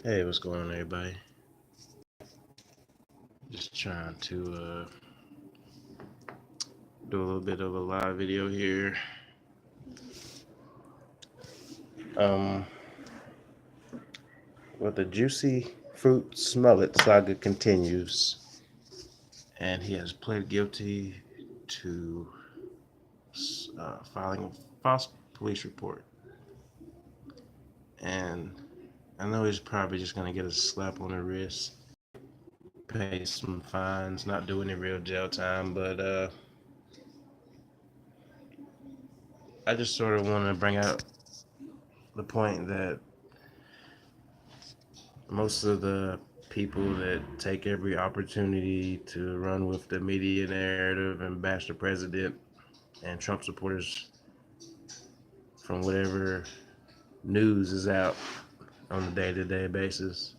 Hey, what's going on, everybody? Just trying to do a little bit of a live video here. Um, the juicy fruit Smullet saga continues, and he has pled guilty to filing a false police report. And I know he's probably just gonna get a slap on the wrist, pay some fines, not do any real jail time, but I just sort of want to bring out the point that most of the people that take every opportunity to run with the media narrative and bash the president and Trump supporters from whatever news is out on a day-to-day basis,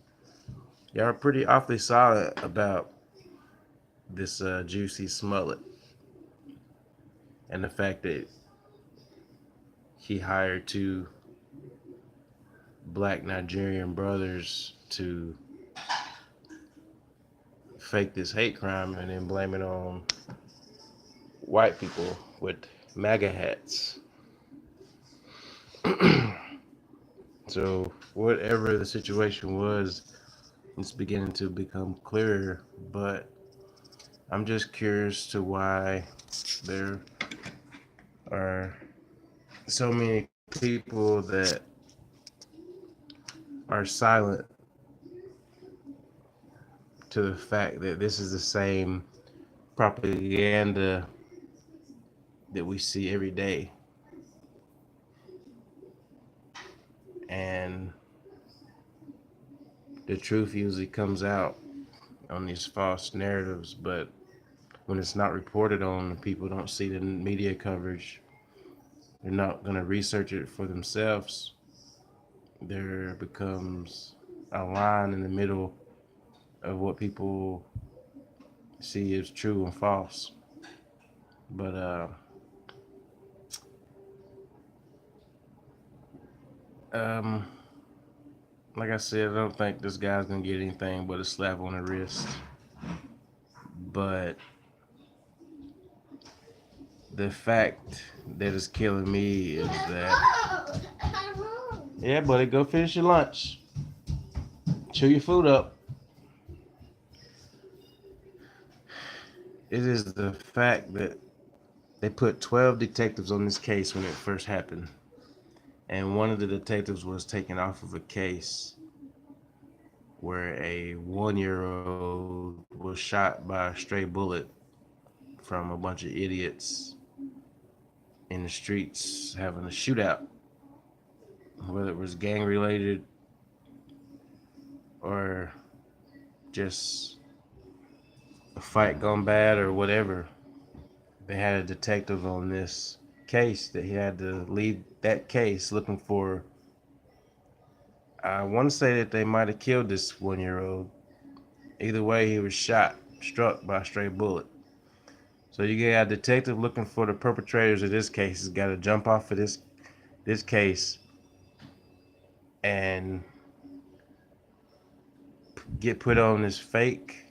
y'all are pretty awfully solid about this juicy Smullet and the fact that he hired two black Nigerian brothers to fake this hate crime and then blame it on white people with MAGA hats. So whatever the situation was, it's beginning to become clearer, but I'm just curious to why there are so many people that are silent to the fact that this is the same propaganda that we see every day. And the truth usually comes out on these false narratives, but when it's not reported on, people don't see the media coverage. They're not going to research it for themselves. There becomes a line in the middle of what people see as true and false. But um, like I said, I don't think this guy's gonna get anything but a slap on the wrist. But the fact that is killing me is that, yeah, buddy, go finish your lunch, chew your food up. It is the fact that they put 12 detectives on this case when it first happened, and one of the detectives was taken off of a case where a 1-year-old was shot by a stray bullet from a bunch of idiots in the streets having a shootout, whether it was gang related or just a fight gone bad or whatever. They had a detective on this case that he had to leave that case looking for. I want to say that they might have killed this 1-year-old. Either way, he was struck by a stray bullet. So you got a detective looking for the perpetrators of this case. He's got to jump off of this case and get put on this fake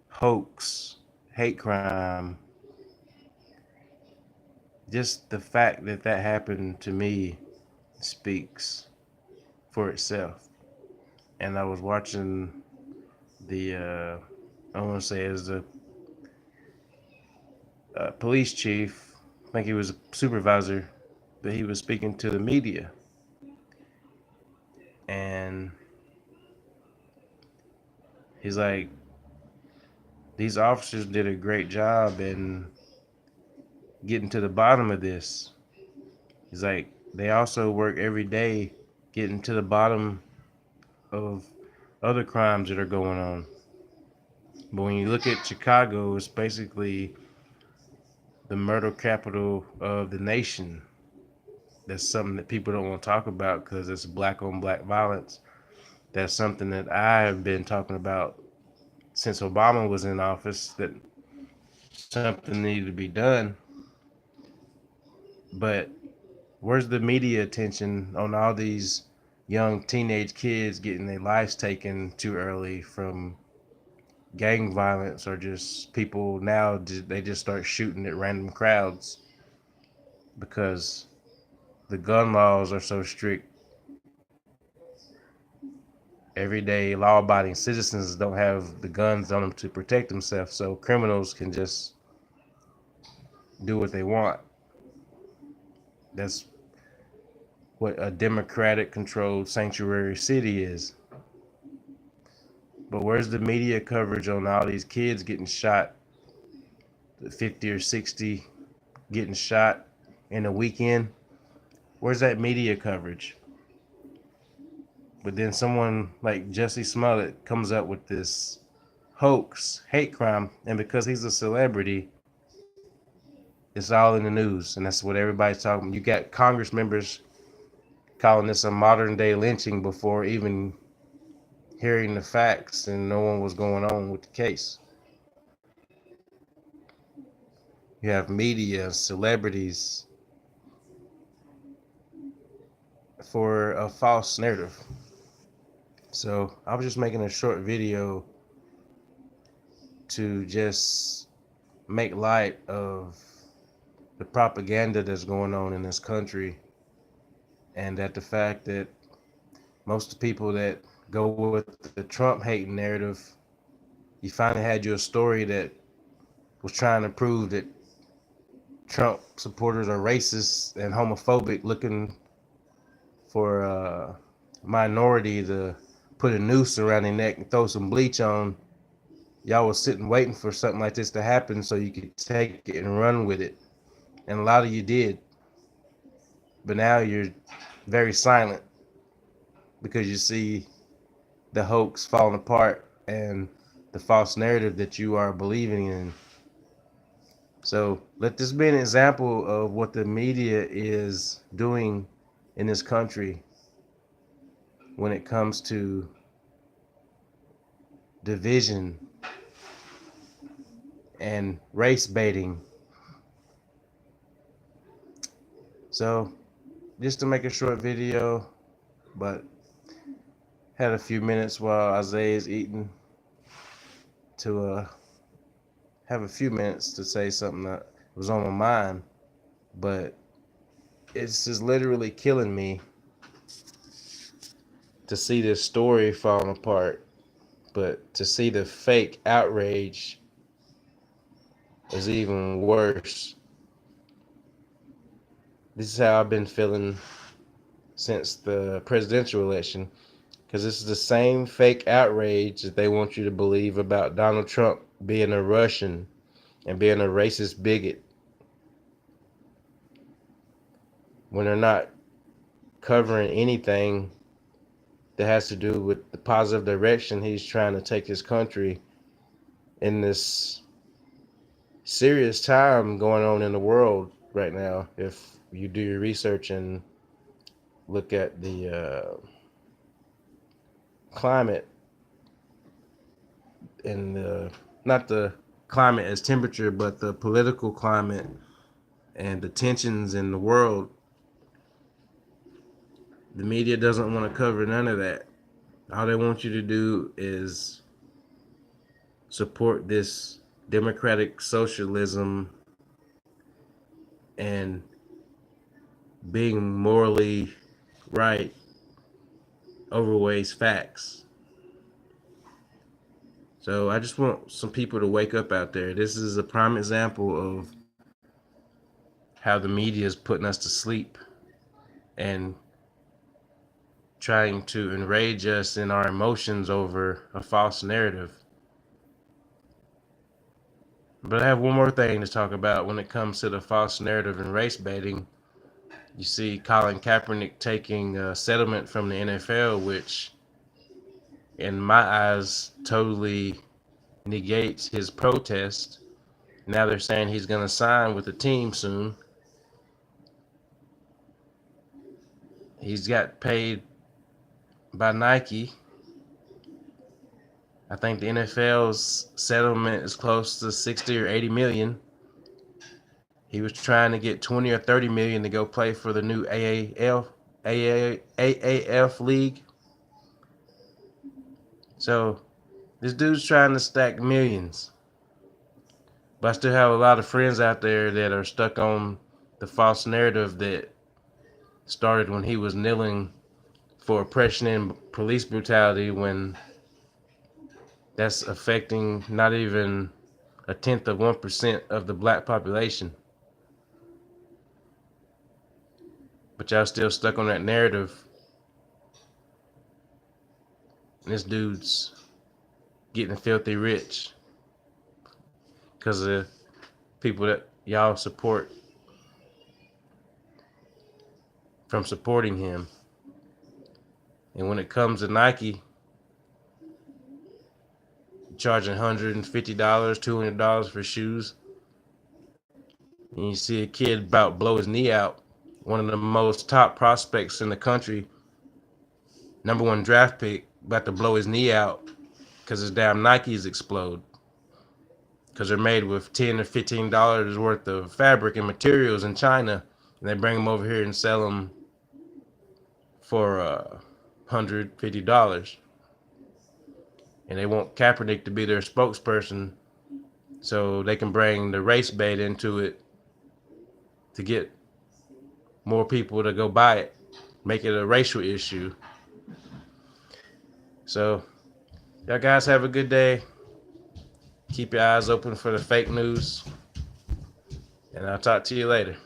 hoax, hate crime. Just the fact that that happened to me speaks for itself. And I was watching the, I want to say it was the police chief, I think he was a supervisor, but he was speaking to the media. And he's like, these officers did a great job in getting to the bottom of this. He's like, they also work every day getting to the bottom of other crimes that are going on. But when you look at Chicago, it's basically the murder capital of the nation. That's something that people don't want to talk about because it's black on black violence. That's something that I have been talking about since Obama was in office, that something needed to be done. But where's the media attention on all these young teenage kids getting their lives taken too early from gang violence, or just people now they just start shooting at random crowds because the gun laws are so strict. Everyday law-abiding citizens don't have the guns on them to protect themselves, so criminals can just do what they want. That's what a democratic controlled sanctuary city is. But where's the media coverage on all these kids getting shot, 50 or 60 getting shot in a weekend? Where's that media coverage? But then someone like Jesse Smollett comes up with this hoax, hate crime, and because he's a celebrity, it's all in the news, and that's what everybody's talking about. You got Congress members calling this a modern day lynching before even hearing the facts and knowing what's going on with the case. You have media, celebrities for a false narrative. So I was just making a short video to just make light of the propaganda that's going on in this country, and that the fact that most of the people that go with the Trump hating narrative, you finally had you a story that was trying to prove that Trump supporters are racist and homophobic, looking for a minority to put a noose around their neck and throw some bleach on. Y'all was sitting waiting for something like this to happen so you could take it and run with it. And a lot of you did. But now you're very silent because you see the hoax falling apart and the false narrative that you are believing in. So let this be an example of what the media is doing in this country when it comes to division and race baiting. So just to make a short video, but had a few minutes while Isaiah is eating to have a few minutes to say something that was on my mind. But it's just literally killing me to see this story falling apart, but to see the fake outrage is even worse. This is how I've been feeling since the presidential election, because this is the same fake outrage that they want you to believe about Donald Trump being a Russian and being a racist bigot, when they're not covering anything that has to do with the positive direction he's trying to take his country in this serious time going on in the world right now. If you do your research and look at the climate and not the climate as temperature, but the political climate and the tensions in the world, the media doesn't want to cover none of that. All they want you to do is support this democratic socialism and being morally right overweighs facts. So I just want some people to wake up out there. This is a prime example of how the media is putting us to sleep and trying to enrage us in our emotions over a false narrative. But I have one more thing to talk about when it comes to the false narrative and race baiting. You see Colin Kaepernick taking a settlement from the NFL, which in my eyes totally negates his protest. Now they're saying he's going to sign with the team soon. He's got paid by Nike. I think the NFL's settlement is close to 60 or 80 million. He was trying to get 20 or 30 million to go play for the new AAL, AAF league. So this dude's trying to stack millions. But I still have a lot of friends out there that are stuck on the false narrative that started when he was kneeling for oppression and police brutality, when that's affecting not even a tenth of 1% of the black population. But y'all still stuck on that narrative. And this dude's getting filthy rich because of people that y'all support from supporting him. And when it comes to Nike, charging $150, $200 for shoes, and you see a kid about blow his knee out, one of the most top prospects in the country, #1 draft pick, about to blow his knee out because his damn Nikes explode. Because they're made with $10 or $15 worth of fabric and materials in China, and they bring them over here and sell them for $150. And they want Kaepernick to be their spokesperson so they can bring the race bait into it to get more people to go buy it, make it a racial issue. So, y'all guys have a good day. Keep your eyes open for the fake news, and I'll talk to you later.